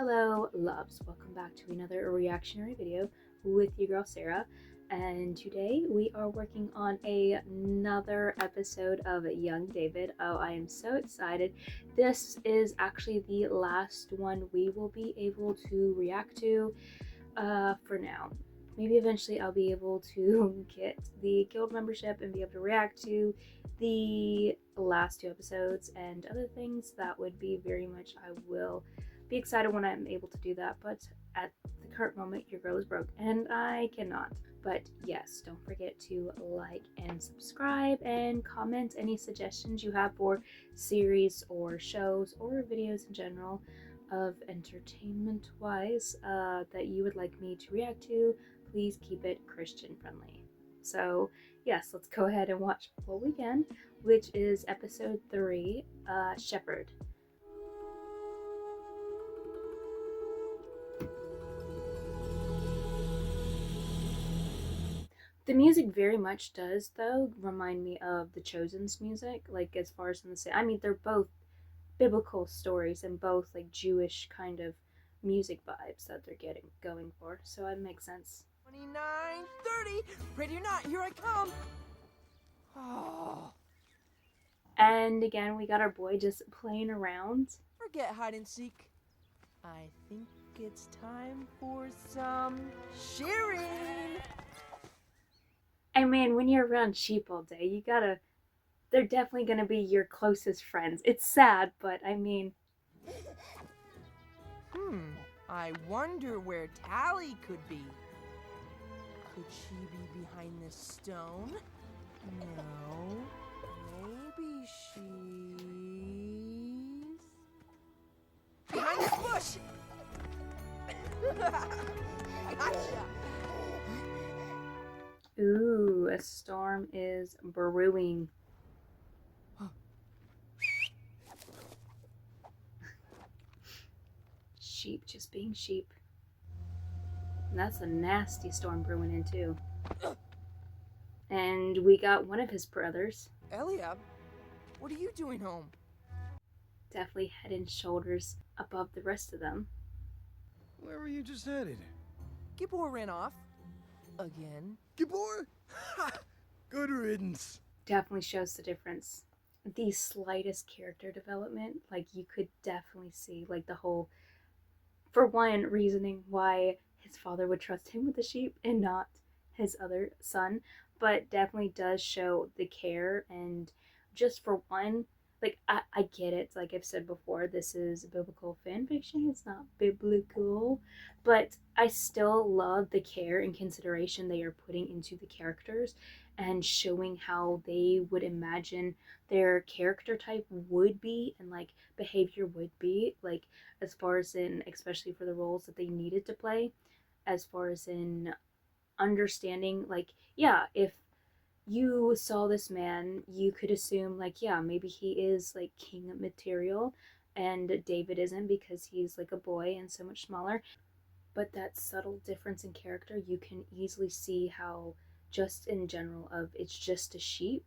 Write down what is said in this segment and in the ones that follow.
Hello loves, welcome back to another reactionary video with your girl Sarah, and today we are working on another episode of Young David. Oh, I am so excited. This is actually the last one we will be able to react to for now. Maybe eventually I'll be able to get the guild membership and be able to react to the last two episodes and other things. That would be very much, I will be excited when I'm able to do that, but at the current moment your girl is broke and I cannot. But yes, don't forget to like and subscribe and comment any suggestions you have for series or shows or videos in general of entertainment wise that you would like me to react to. Please keep it Christian friendly. So yes, let's go ahead and watch what we can, which is episode 3, Shepherd. The music very much does, though, remind me of The Chosen's music, like as far as in the same. I mean, they're both biblical stories and both like Jewish kind of music vibes that they're getting going for, so it makes sense. 29, 30, ready or not, here I come. Oh. And again, we got our boy just playing around. Forget hide and seek. I think it's time for some shearing. I mean, when you're around sheep all day, you gotta. They're definitely gonna be your closest friends. It's sad, but I mean. I wonder where Tally could be. Could she be behind this stone? No. Maybe she's behind this bush. Gotcha. Ooh, a storm is brewing. Sheep just being sheep. And that's a nasty storm brewing in too. And we got one of his brothers. Eliab, what are you doing home? Definitely head and shoulders above the rest of them. Where were you just headed? Gibor ran off. Again. Gibor? Ha! Good riddance. Definitely shows the difference. The slightest character development, like you could definitely see, like the whole, for one, reasoning why his father would trust him with the sheep and not his other son, but definitely does show the care. And just for one, like I get it, like I've said before, this is biblical fan fiction, it's not biblical, but I still love the care and consideration they are putting into the characters and showing how they would imagine their character type would be and like behavior would be, like as far as in, especially for the roles that they needed to play, as far as in understanding, like, yeah, if you saw this man, you could assume, like, yeah, maybe he is like king material and David isn't because he's like a boy and so much smaller. But that subtle difference in character, you can easily see how, just in general, of it's just a sheep.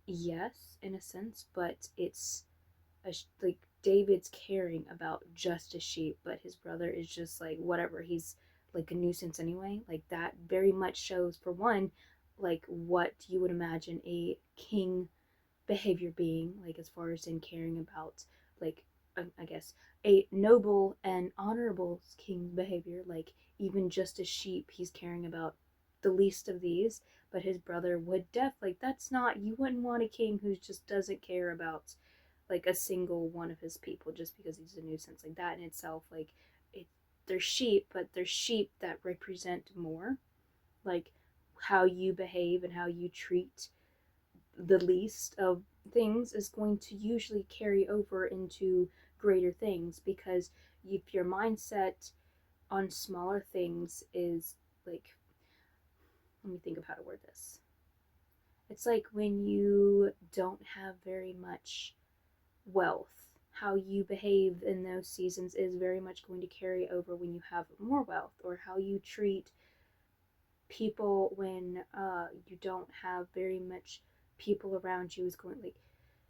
Yes, in a sense, but it's like David's caring about just a sheep, but his brother is just like whatever. He's like a nuisance anyway. Like that very much shows, for one, like what you would imagine a king behavior being, like as far as in caring about, like I guess a noble and honorable king behavior. Like even just a sheep, he's caring about the least of these. But his brother would like that's not, you wouldn't want a king who just doesn't care about like a single one of his people just because he's a nuisance. Like that in itself, like it, they're sheep, but they're sheep that represent more, like how you behave and how you treat the least of things is going to usually carry over into greater things, because if your mindset on smaller things is like, let me think of how to word this. It's like when you don't have very much wealth, how you behave in those seasons is very much going to carry over when you have more wealth, or how you treat people when you don't have very much people around you is going, like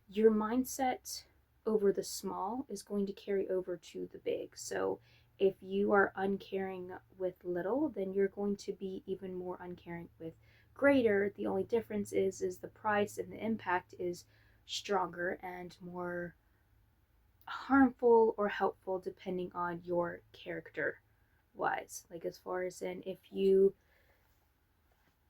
your mindset over the small is going to carry over to the big. So if you are uncaring with little, then you're going to be even more uncaring with greater. The only difference is the price and the impact is stronger and more harmful or helpful depending on your character wise. Like, as far as in, if you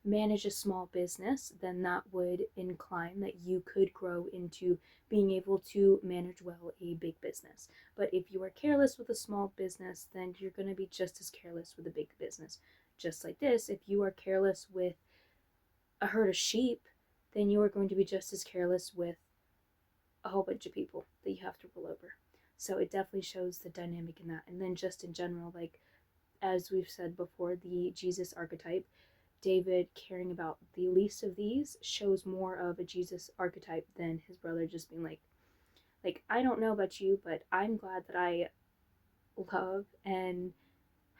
manage a small business, then that would incline that you could grow into being able to manage well a big business. But if you are careless with a small business, then you're going to be just as careless with a big business. Just like this, if you are careless with a herd of sheep, then you are going to be just as careless with a whole bunch of people that you have to rule over. So it definitely shows the dynamic in that. And then just in general, like, as we've said before, the Jesus archetype, David caring about the least of these shows more of a Jesus archetype than his brother just being like, I don't know about you, but I'm glad that I love and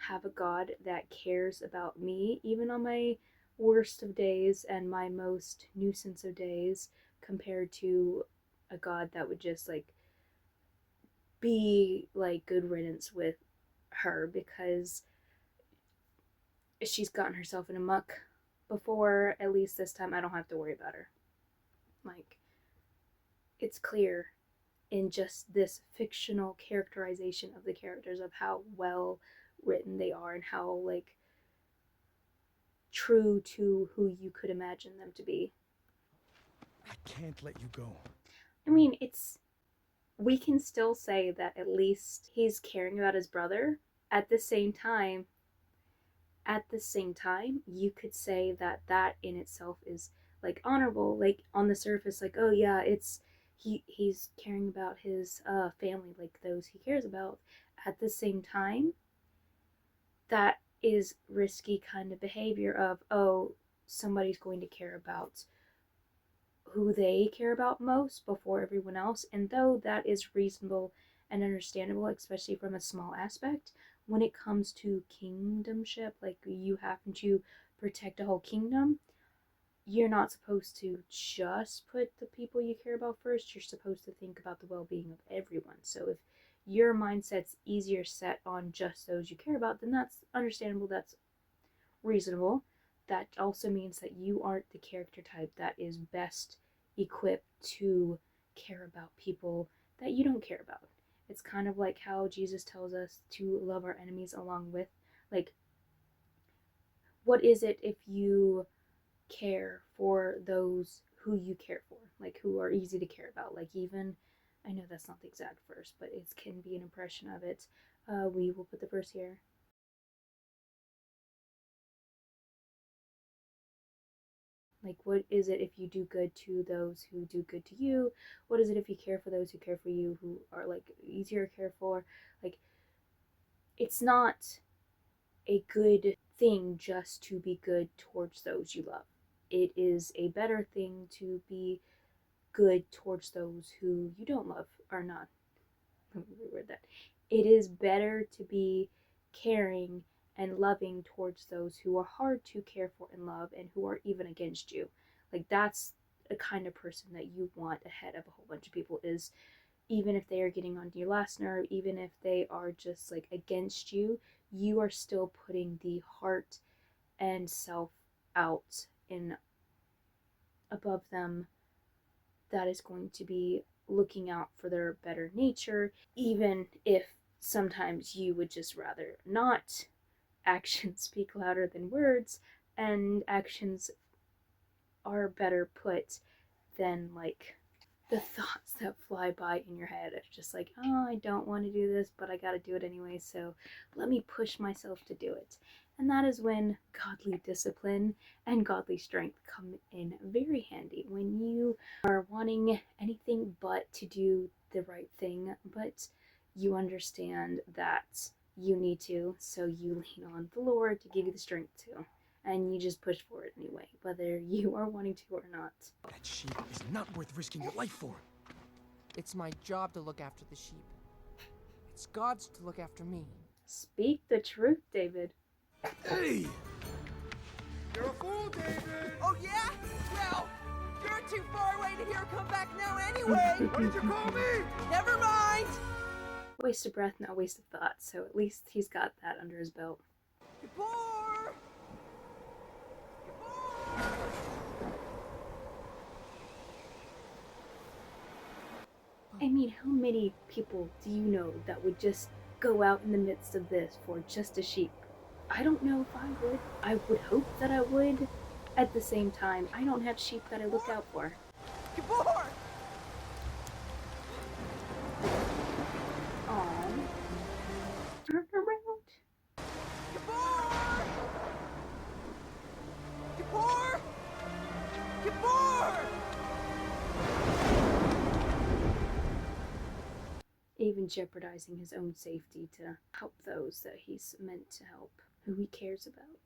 have a God that cares about me, even on my worst of days and my most nuisance of days, compared to a God that would just like be like good riddance with her, because she's gotten herself in a muck before. At least this time I don't have to worry about her. Like, it's clear in just this fictional characterization of the characters of how well written they are and how like true to who you could imagine them to be. I can't let you go. I mean, we can still say that at least he's caring about his brother. At the same time, you could say that that in itself is like honorable. Like, on the surface, like, oh yeah, it's he's caring about his family, like those he cares about. At the same time, that is risky kind of behavior of, oh, somebody's going to care about who they care about most before everyone else. And though that is reasonable and understandable, especially from a small aspect, when it comes to kingdomship, like you happen to protect a whole kingdom, you're not supposed to just put the people you care about first. You're supposed to think about the well-being of everyone. So if your mindset's easier set on just those you care about, then that's understandable, that's reasonable. That also means that you aren't the character type that is best equipped to care about people that you don't care about. It's kind of like how Jesus tells us to love our enemies along with, like, what is it if you care for those who you care for, like who are easy to care about? Like, even, I know that's not the exact verse, but it can be an impression of it. We will put the verse here. Like, what is it if you do good to those who do good to you? What is it if you care for those who care for you, who are like easier to care for? Like, it's not a good thing just to be good towards those you love. It is a better thing to be good towards those who you don't love, or not. Let me reword that. It is better to be caring and loving towards those who are hard to care for and love and who are even against you. Like, that's a kind of person that you want ahead of a whole bunch of people, is even if they are getting onto your last nerve, even if they are just like against you, you are still putting the heart and self out in above them. That is going to be looking out for their better nature, even if sometimes you would just rather not. Actions speak louder than words, and actions are better put than like the thoughts that fly by in your head. It's just like, oh, I don't want to do this, but I gotta do it anyway, so let me push myself to do it. And that is when godly discipline and godly strength come in very handy, when you are wanting anything but to do the right thing, but you understand that you need to, so you lean on the Lord to give you the strength to, and you just push for it anyway, whether you are wanting to or not. That sheep is not worth risking your life for. It's my job to look after the sheep. It's God's to look after me. Speak the truth, David. Hey! You're a fool, David! Oh yeah? Well, you're too far away to hear come back now anyway. What did you call me? Never Waste of breath, not waste of thought. So at least he's got that under his belt. Gabor! Gabor! I mean, how many people do you know that would just go out in the midst of this for just a sheep? I don't know if I would. I would hope that I would. At the same time, I don't have sheep that I look out for. Gabor! Aww. Turn around. Gabor! Gabor! Gabor! Even jeopardizing his own safety to help those that he's meant to help, who he cares about.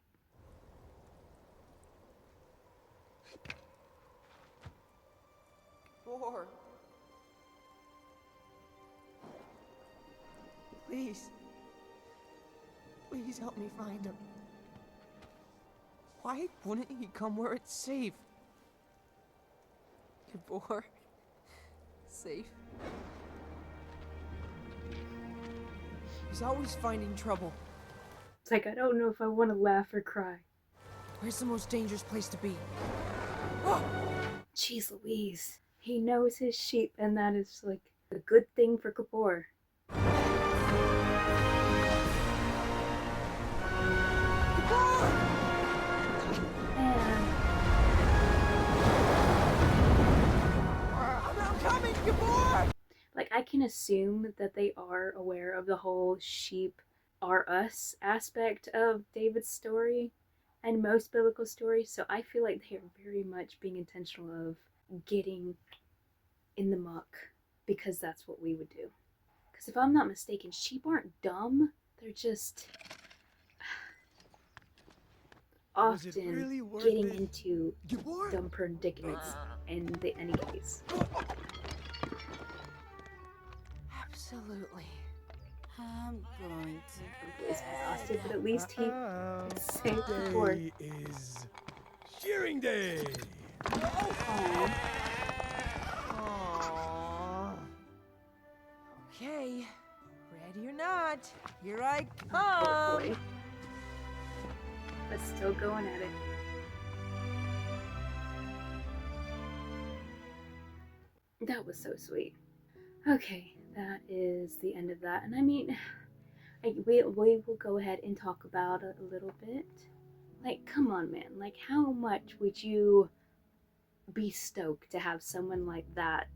Gabor. Please. Please help me find him. Why wouldn't he come where it's safe? Gabor. Safe. He's always finding trouble. It's like, I don't know if I want to laugh or cry. Where's the most dangerous place to be? Oh! Jeez Louise. He knows his sheep, and that is like a good thing for Gabor. And I'm coming, Gabor! like, I can assume that they are aware of the whole sheep are us aspect of David's story and most biblical stories, so I feel like they are very much being intentional of getting in the muck because that's what we would do. Because if I'm not mistaken, sheep aren't dumb, they're just Was it often really worth getting it? into Gabor? dumb predicaments in any case. Absolutely. I'm going to He's exhausted, but at least he saved Gabor. Today is shearing day. Aww. Aww. Okay. Ready or not, here I Poor come. boy. But still going at it. That was so sweet. Okay, that is the end of that. And I mean, we will go ahead and talk about it a little bit. Like, come on, man. Like, how much would you be stoked to have someone like that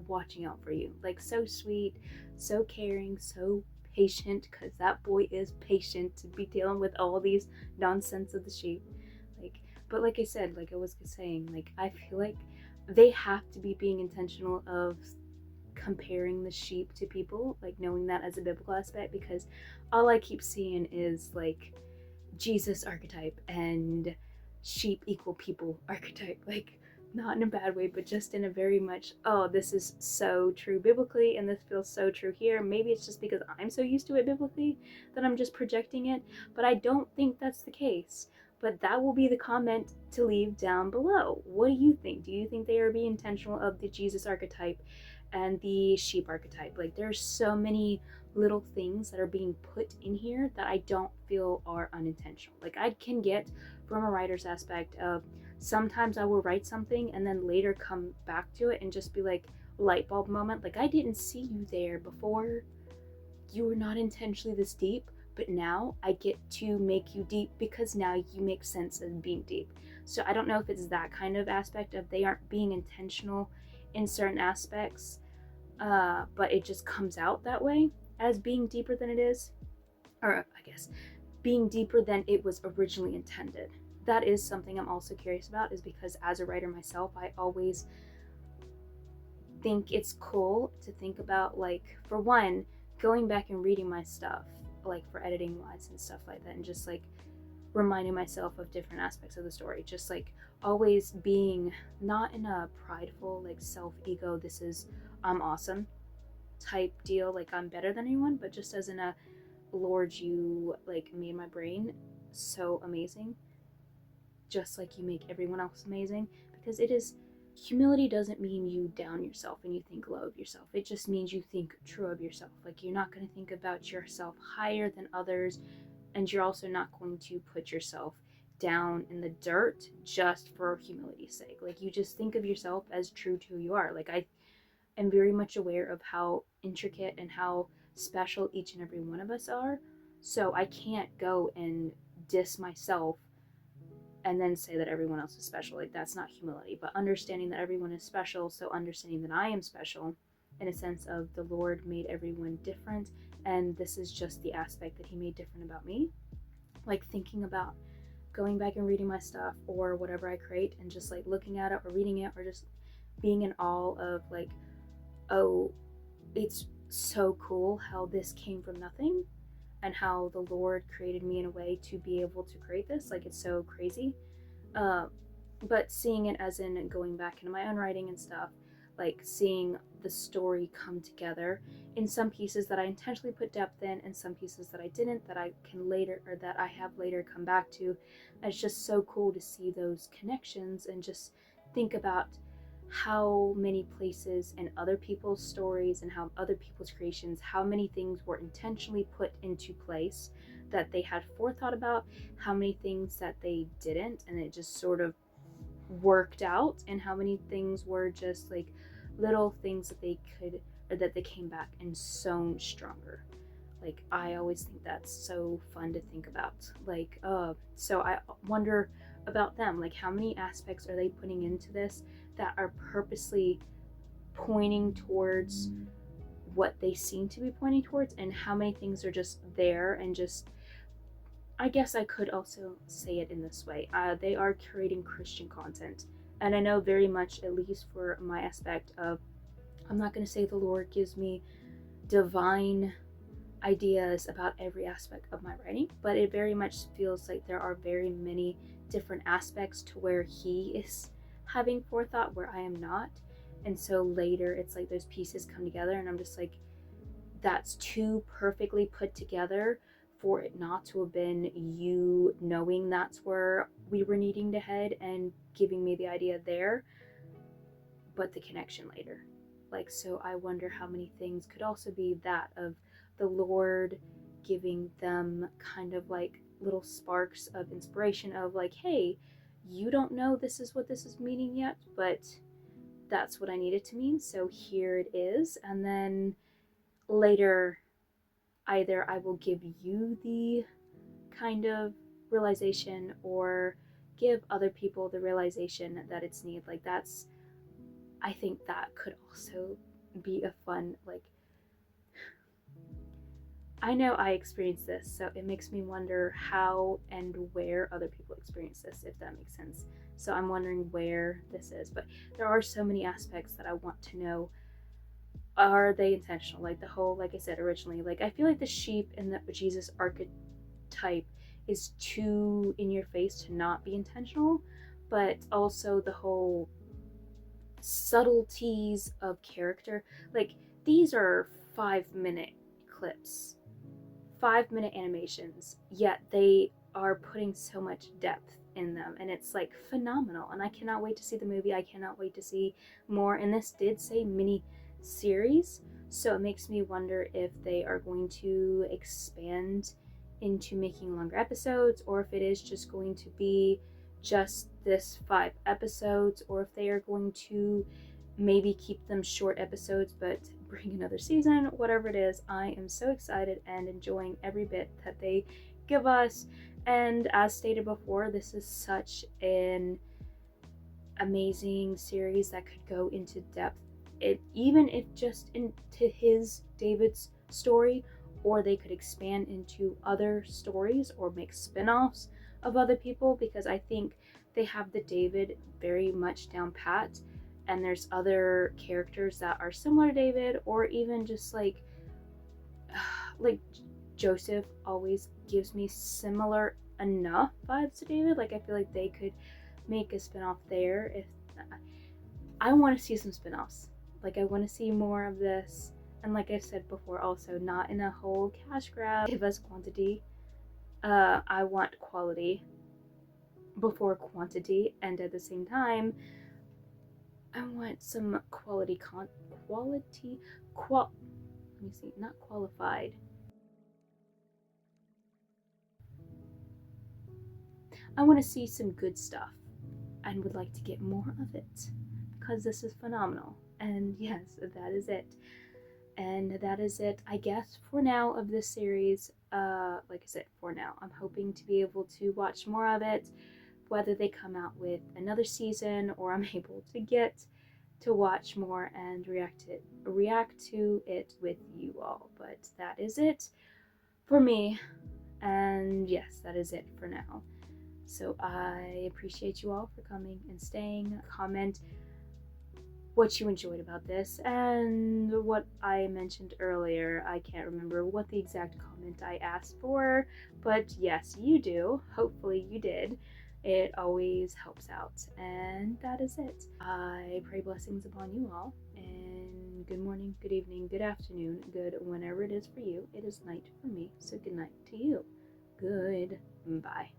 watching out for you? Like, so sweet, so caring, so patient, because that boy is patient to be dealing with all these nonsense of the sheep. Like, but like I said, like I was saying, like, I feel like they have to be being intentional of comparing the sheep to people, like knowing that as a biblical aspect, because all I keep seeing is like Jesus archetype and sheep equal people archetype, like not in a bad way, but just in a very much, oh, this is so true biblically and this feels so true here. Maybe it's just because I'm so used to it biblically that I'm just projecting it, but I don't think that's the case. But that will be the comment to leave down below. What do you think? Do you think they are being intentional of the Jesus archetype and the sheep archetype? Like, there's so many little things that are being put in here that I don't feel are unintentional. Like, I can get from a writer's aspect of sometimes I will write something and then later come back to it and just be like, light bulb moment. Like, I didn't see you there before. You were not intentionally this deep, but now I get to make you deep because now you make sense as being deep. So I don't know if it's that kind of aspect of they aren't being intentional in certain aspects, but it just comes out that way as being deeper than it is, or I guess being deeper than it was originally intended. That is something I'm also curious about, is because as a writer myself, I always think it's cool to think about, like, for one, going back and reading my stuff, like for editing wise and stuff like that, and just like reminding myself of different aspects of the story, just like always being not in a prideful, like self-ego, this is I'm awesome type deal, like I'm better than anyone, but just as in a Lord, you like made my brain so amazing, just like you make everyone else amazing, because it is humility doesn't mean you down yourself and you think low of yourself. It just means you think true of yourself. Like, you're not going to think about yourself higher than others, and you're also not going to put yourself down in the dirt just for humility's sake. Like, you just think of yourself as true to who you are. Like, I am very much aware of how intricate and how special each and every one of us are. So I can't go and diss myself and then say that everyone else is special. Like, that's not humility. But understanding that everyone is special, so understanding that I am special in a sense of the Lord made everyone different, and this is just the aspect that he made different about me. Like, thinking about going back and reading my stuff or whatever I create and just like looking at it or reading it or just being in awe of like, oh, it's so cool how this came from nothing and how the Lord created me in a way to be able to create this. Like, it's so crazy. But seeing it as in going back into my own writing and stuff, like seeing the story come together in some pieces that I intentionally put depth in and some pieces that I didn't, that I can later, or that I have later come back to. It's just so cool to see those connections and just think about how many places in other people's stories and how other people's creations, how many things were intentionally put into place that they had forethought about, how many things that they didn't and it just sort of worked out, and how many things were just like little things that they could, or that they came back and sewn stronger. Like, I always think that's so fun to think about. Like, so I wonder about them. Like, how many aspects are they putting into this that are purposely pointing towards what they seem to be pointing towards, and how many things are just there and just, I guess I could also say it in this way. They are creating Christian content. And I know very much, at least for my aspect of, I'm not going to say the Lord gives me divine ideas about every aspect of my writing, but it very much feels like there are very many different aspects to where he is having forethought where I am not. And so later it's like those pieces come together and I'm just like, that's too perfectly put together for it not to have been you knowing that's where we were needing to head and giving me the idea there, but the connection later. Like, so I wonder how many things could also be that of the Lord giving them kind of like little sparks of inspiration of like, hey, you don't know this is what this is meaning yet, but that's what I need it to mean, so here it is. And then later, either I will give you the kind of realization or give other people the realization that it's needed. Like, that's, I think that could also be a fun, like, I know I experienced this, so it makes me wonder how and where other people experience this, if that makes sense. So I'm wondering where this is, but there are so many aspects that I want to know. Are they intentional? Like the whole, like I said originally, like I feel like the sheep in the Jesus archetype is too in your face to not be intentional, but also the whole subtleties of character. Like, these are 5-minute clips, 5-minute animations, yet they are putting so much depth in them, and it's like phenomenal. And I cannot wait to see the movie. I cannot wait to see more. And this did say mini series, so it makes me wonder if they are going to expand into making longer episodes, or if it is just going to be just this 5 episodes, or if they are going to maybe keep them short episodes but bring another season. Whatever it is, I am so excited and enjoying every bit that they give us. And as stated before, this is such an amazing series that could go into depth, even if just into David's story, or they could expand into other stories or make spin-offs of other people, because I think they have the David very much down pat, and there's other characters that are similar to David, or even just like Joseph always gives me similar enough vibes to David. Like, I feel like they could make a spin-off there. If I want to see some spin-offs, like I want to see more of this. And like I said before, also not in a whole cash grab, give us quantity. I want quality before quantity, and at the same time, I want some quality let me see, not qualified. I want to see some good stuff and would like to get more of it because this is phenomenal. And yes, that is it. And that is it, I guess, for now of this series. Like I said, for now, I'm hoping to be able to watch more of it, whether they come out with another season or I'm able to get to watch more and react to it with you all. But that is it for me. And yes, that is it for now. So I appreciate you all for coming and staying. Comment what you enjoyed about this and what I mentioned earlier. I can't remember what the exact comment I asked for, but yes, you do. Hopefully you did. It always helps out. And that is it. I pray blessings upon you all. And good morning, good evening, good afternoon, good whenever it is for you. It is night for me, so good night to you. Goodbye.